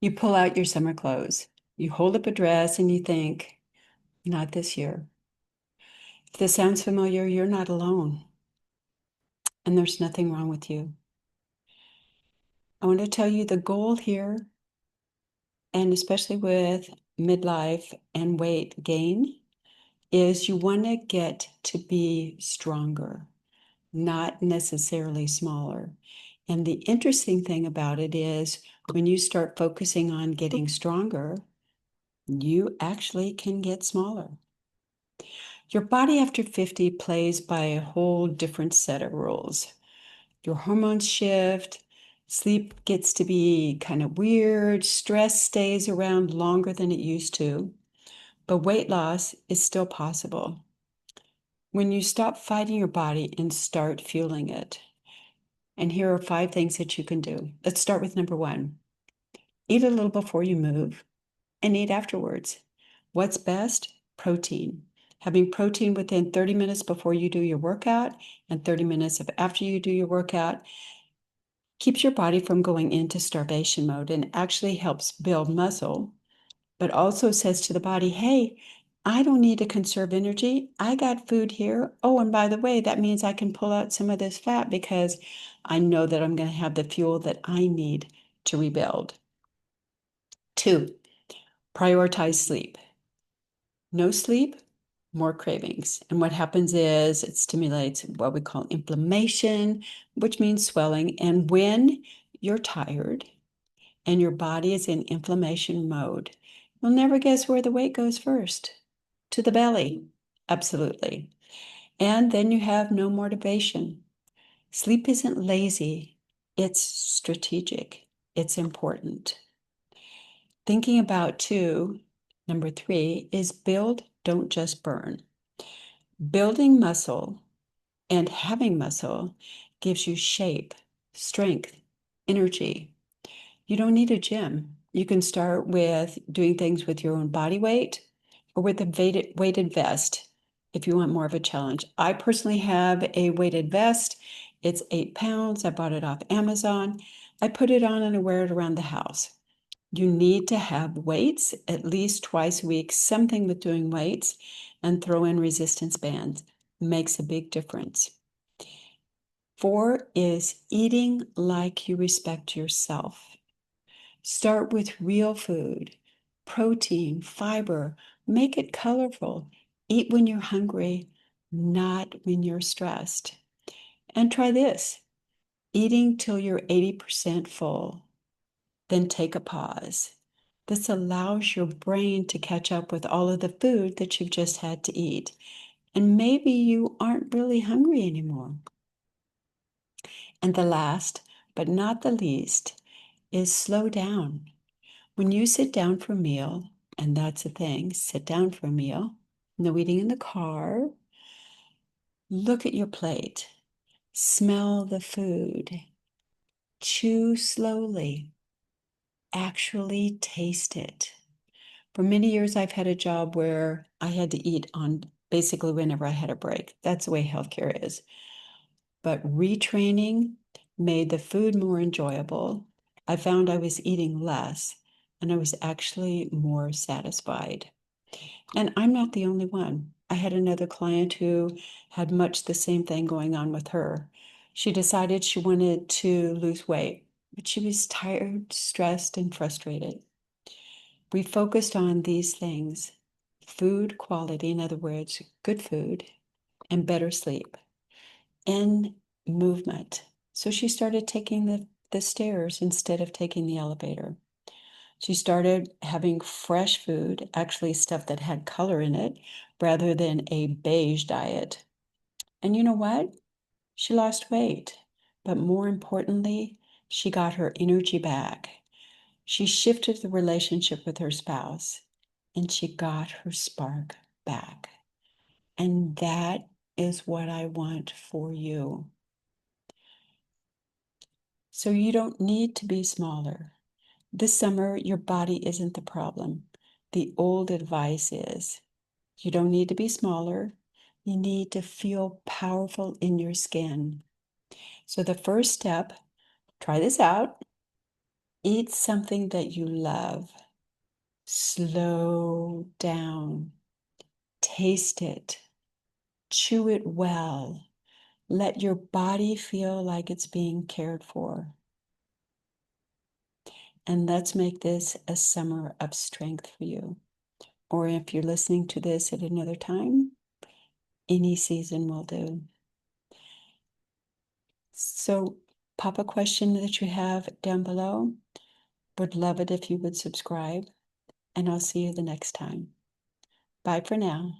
You pull out your summer clothes. You hold up a dress and you think, not this year. If this sounds familiar, you're not alone. And there's nothing wrong with you. I want to tell you the goal here, and especially with midlife and weight gain, is you want to get to be stronger, not necessarily smaller. And the interesting thing about it is when you start focusing on getting stronger, you actually can get smaller. Your body after 50 plays by a whole different set of rules. Your hormones shift, sleep gets to be kind of weird, stress stays around longer than it used to, but weight loss is still possible when you stop fighting your body and start fueling it. And here are 5 things that you can do. Let's start with number 1. Eat a little before you move and eat afterwards. What's best? Protein. Having protein within 30 minutes before you do your workout and 30 minutes after you do your workout keeps your body from going into starvation mode and actually helps build muscle, but also says to the body, hey, I don't need to conserve energy. I got food here. Oh, and by the way, that means I can pull out some of this fat because I know that I'm going to have the fuel that I need to rebuild. 2, prioritize sleep. No sleep, more cravings. And what happens is it stimulates what we call inflammation, which means swelling. And when you're tired and your body is in inflammation mode, you'll never guess where the weight goes first. To the belly. Absolutely. And then you have no motivation. Sleep isn't lazy, it's strategic, it's important. Thinking about too, number 3 is build, don't just burn. Building muscle and having muscle gives you shape, strength, energy. You don't need a gym. You can start with doing things with your own body weight or with a weighted vest if you want more of a challenge. I personally have a weighted vest. It's 8 pounds. I bought it off Amazon. I put it on and I wear it around the house. You need to have weights at least twice a week, something with doing weights, and throw in resistance bands. Makes a big difference. 4 is eating like you respect yourself. Start with real food, protein, fiber. Make it colorful. Eat when you're hungry, not when you're stressed. And try this, eating till you're 80% full, then take a pause. This allows your brain to catch up with all of the food that you've just had to eat. And maybe you aren't really hungry anymore. And the last, but not the least, is slow down. When you sit down for a meal, and that's the thing, sit down for a meal, no eating in the car, look at your plate, smell the food, chew slowly, actually taste it. For many years, I've had a job where I had to eat on basically whenever I had a break. That's the way healthcare is. But retraining made the food more enjoyable. I found I was eating less and I was actually more satisfied. And I'm not the only one. I had another client who had much the same thing going on with her. She decided she wanted to lose weight, but she was tired, stressed, and frustrated. We focused on these things: food quality, in other words, good food, and better sleep, and movement. So she started taking the stairs instead of taking the elevator. She started having fresh food, actually stuff that had color in it, rather than a beige diet. And you know what? She lost weight. But more importantly, she got her energy back. She shifted the relationship with her spouse and she got her spark back. And that is what I want for you. So you don't need to be smaller. This summer, your body isn't the problem. The old advice is you don't need to be smaller. You need to feel powerful in your skin. So the first step, try this out. Eat something that you love. Slow down. Taste it. Chew it well. Let your body feel like it's being cared for. And let's make this a summer of strength for you. Or if you're listening to this at another time, any season will do. So pop a question that you have down below. Would love it if you would subscribe. And I'll see you the next time. Bye for now.